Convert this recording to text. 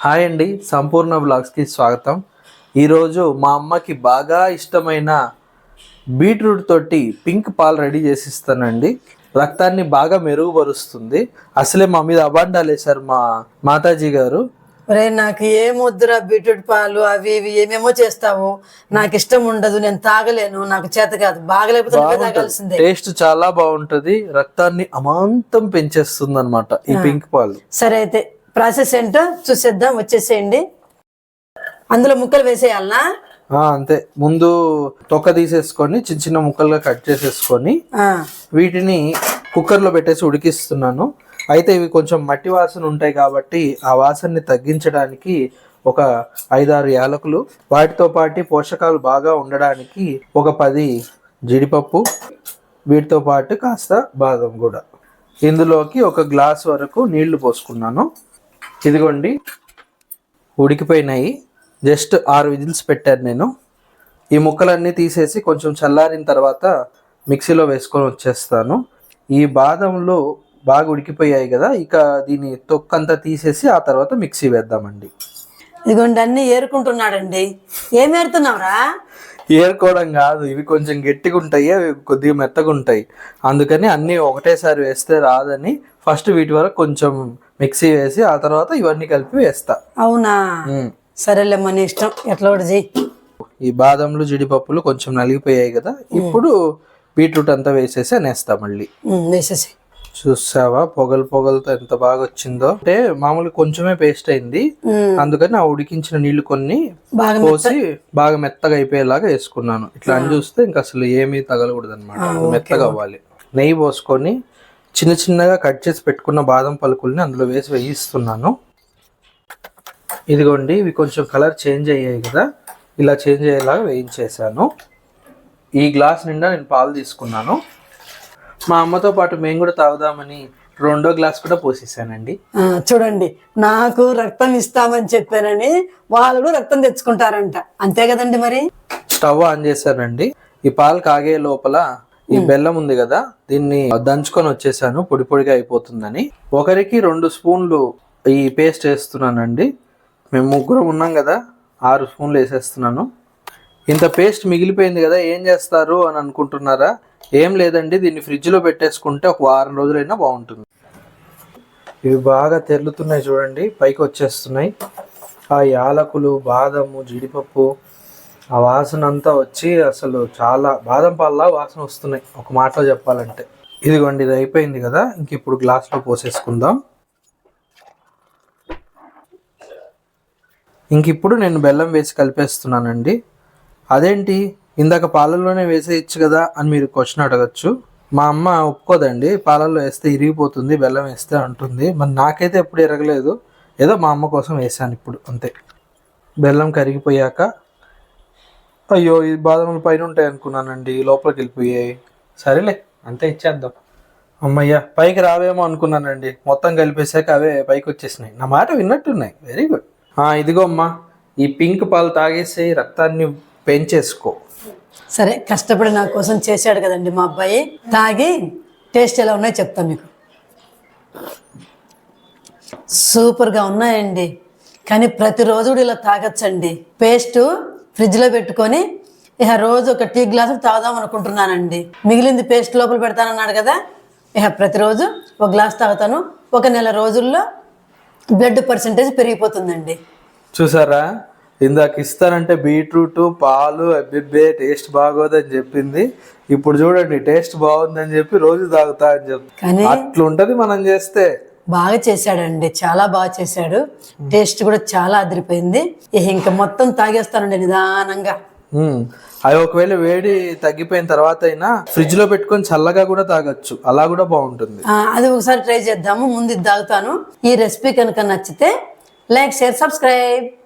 Hi అండి, సంపూర్ణ బ్లాగ్స్కి స్వాగతం. ఈరోజు మా అమ్మకి బాగా ఇష్టమైన బీట్రూట్ తోటి పింక్ పాలు రెడీ చేసి ఇస్తానండి. రక్తాన్ని బాగా మెరుగుపరుస్తుంది. అసలే మా మీద అబాండాలు వేశారు మా మాతాజీ గారు. ఒరే నాకు ఏమొద్దురా బీట్రూట్ పాలు అవి ఇవి ఏమేమో చేస్తావు, నాకు ఇష్టం ఉండదు, నేను తాగలేను, నాకు చేత కాదు, బాగలేకపోతే తాగాల్సిందే. టేస్ట్ చాలా బాగుంటది, రక్తాన్ని అమాంతం పెంచేస్తుంది అనమాట ఈ పింక్ పాలు. సరే అయితే ప్రాసెస్ ఏంటో చూసేద్దాం, వచ్చేసేయండి. అందులో ముక్కలు వేసేయాలనా? అంతే. ముందు తొక్క తీసేసుకొని చిన్న చిన్న ముక్కలుగా కట్ చేసేసుకొని వీటిని కుక్కర్లో పెట్టేసి ఉడికిస్తున్నాను. అయితే ఇవి కొంచెం మట్టి వాసన ఉంటాయి కాబట్టి ఆ వాసనని తగ్గించడానికి ఒక 5-6 యాలకులు, వాటితో పాటు పోషకాలు బాగా ఉండడానికి ఒక 10 జీడిపప్పు, వీటితో పాటు కాస్త బాదం కూడా. ఇందులోకి 1 గ్లాస్ వరకు నీళ్లు పోసుకున్నాను. ఇదిగోండి ఉడికిపోయినాయి. జస్ట్ 6 విజిల్స్ పెట్టాను నేను. ఈ ముక్కలన్నీ తీసేసి కొంచెం చల్లారిన తర్వాత మిక్సీలో వేసుకొని వచ్చేస్తాను. ఈ బాదంలో బాగా ఉడికిపోయాయి కదా, ఇక దీని తొక్కంతా తీసేసి ఆ తర్వాత మిక్సీ వేద్దామండి. ఇదిగోండి అన్ని ఏరుకుంటున్నాడండి. ఏం ఏరుతున్నావురా? ఏరుకోవడం కాదు, ఇవి కొంచెం గట్టిగా ఉంటాయి, అవి కొద్దిగా మెత్తగా ఉంటాయి. అందుకని అన్నీ ఒకటేసారి వేస్తే రాదని ఫస్ట్ వీటి వరకు కొంచెం మిక్సీ వేసి ఆ తర్వాత ఇవన్నీ కలిపి వేస్తా. అవునా? సరేలే, మన ఇష్టం, ఎట్లా ఒకటి చెయ్యి. ఈ బాదంలు జీడిపప్పులు కొంచెం నలిగిపోయాయి కదా, ఇప్పుడు బీట్రూట్ అంతా వేసేసి అనేస్తా మళ్ళీ. వేసేసి. చూసావా పొగలతో ఎంత బాగా వచ్చిందో. అంటే మామూలు కొంచెమే పేస్ట్ అయింది, అందుకని ఆ ఉడికించిన నీళ్లు కొన్ని పోసి బాగా మెత్తగా అయిపోయేలాగా వేసుకున్నాను. ఇట్లా అని చూస్తే ఇంకా అసలు ఏమీ తగలకూడదు అనమాట, మెత్తగా అవ్వాలి. నెయ్యి పోసుకొని చిన్న చిన్నగా కట్ చేసి పెట్టుకున్న బాదం పలుకుల్ని అందులో వేసి వేయిస్తున్నాను. ఇదిగోండి, ఇవి కొంచెం కలర్ చేంజ్ అయ్యాయి కదా, ఇలా చేంజ్ అయ్యేలాగా వేయించేసాను. ఈ గ్లాస్ నిండా నేను పాలు తీసుకున్నాను. మా అమ్మతో పాటు మేము కూడా తాగుదామని 2వ గ్లాస్ కూడా పోసేసానండి. చూడండి, నాకు రక్తం ఇస్తామని చెప్పానని వాళ్ళు రక్తం తెచ్చుకుంటారంట, అంతే కదండి. మరి స్టవ్ ఆన్ చేశానండి. ఈ పాలు కాగే లోపల ఈ బెల్లం ఉంది కదా, దీన్ని దంచుకొని వచ్చేసాను, పొడి పొడిగా అయిపోతుందని. ఒకరికి 2 స్పూన్లు ఈ పేస్ట్ వేస్తున్నానండి. మేము 3 ఉన్నాం కదా, 6 స్పూన్లు వేసేస్తున్నాను. ఇంత పేస్ట్ మిగిలిపోయింది కదా, ఏం చేస్తారు అని అనుకుంటున్నారా? ఏం లేదండి, దీన్ని ఫ్రిడ్జ్లో పెట్టేసుకుంటే ఒక 1 వారం రోజులైనా బాగుంటుంది. ఇవి బాగా తెరులుతున్నాయి చూడండి, పైకి వచ్చేస్తున్నాయి. ఆ యాలకులు, బాదము, జీడిపప్పు ఆ వాసన అంతా వచ్చి అసలు చాలా బాదం పాలలా వాసన వస్తున్నాయి ఒక మాటలో చెప్పాలంటే. ఇదిగోండి, ఇది అయిపోయింది కదా, ఇంక ఇప్పుడు గ్లాస్లో పోసేసుకుందాం. ఇంక ఇప్పుడు నేను బెల్లం వేసి కలిపేస్తున్నానండి. అదేంటి ఇందాక పాలల్లోనే వేసేయచ్చు కదా అని మీరు క్వశ్చన్ అడగచ్చు. మా అమ్మ ఒప్పుకోదండి, పాలల్లో వేస్తే ఇరిగిపోతుంది, బెల్లం వేస్తే అంటుంది. మరి నాకైతే ఎప్పుడు ఎరగలేదు, ఏదో మా అమ్మ కోసం వేసాను ఇప్పుడు, అంతే. బెల్లం కరిగిపోయాక అయ్యో ఈ బాదములు పైన ఉంటాయి అనుకున్నానండి, లోపలికి వెళ్ళిపోయాయి. సరేలే, అంతే ఇచ్చేద్దాం. అమ్మయ్య, పైకి రావేమో అనుకున్నానండి, మొత్తం కలిపేసాక అవే పైకి వచ్చేసినాయి. నా మాట విన్నట్టున్నాయి, వెరీ గుడ్. ఇదిగో అమ్మా, ఈ పింక్ పాలు తాగేసి రక్తాన్ని పెంచేసుకో. సరే, కష్టపడి నా కోసం చేశాడు కదండి మా అబ్బాయి. తాగి టేస్ట్ ఎలా ఉన్నాయో చెప్తాను మీకు. సూపర్గా ఉన్నాయండి, కానీ ప్రతిరోజు కూడా ఇలా తాగొచ్చండి. పేస్ట్ ఫ్రిడ్జ్లో పెట్టుకొని ఇక రోజు ఒక టీ గ్లాసు తాగుదాం అనుకుంటున్నానండి. మిగిలింది పేస్ట్ లోపల పెడతానన్నాడు కదా, ఇక ప్రతిరోజు 1 గ్లాస్ తాగుతాను. 1 నెల రోజుల్లో బ్లడ్ పర్సెంటేజ్ పెరిగిపోతుందండి. చూసారా, ఇందాక ఇస్తానంటే బీట్రూట్ పాలు అబ్బిబ్బే టేస్ట్ బాగోదని చెప్పింది, ఇప్పుడు చూడండి టేస్ట్ బాగుందని చెప్పి రోజు తాగుతా అని చెప్పి. కానీ అట్లుంటది మనం చేస్తే. బాగా చేశాడండి, చాలా బాగా చేశాడు. టేస్ట్ కూడా చాలా అదిరిపోయింది. ఇంకా మొత్తం తాగేస్తానండి నిదానంగా. అవి ఒకవేళ వేడి తగ్గిపోయిన తర్వాత అయినా ఫ్రిడ్జ్ లో పెట్టుకొని చల్లగా కూడా తాగొచ్చు, అలా కూడా బాగుంటుంది. అది ఒకసారి ట్రై చేద్దాము. ముందు ఇది తాగుతాను. ఈ రెసిపీ కనుక నచ్చితే లైక్, షేర్, సబ్స్క్రైబ్.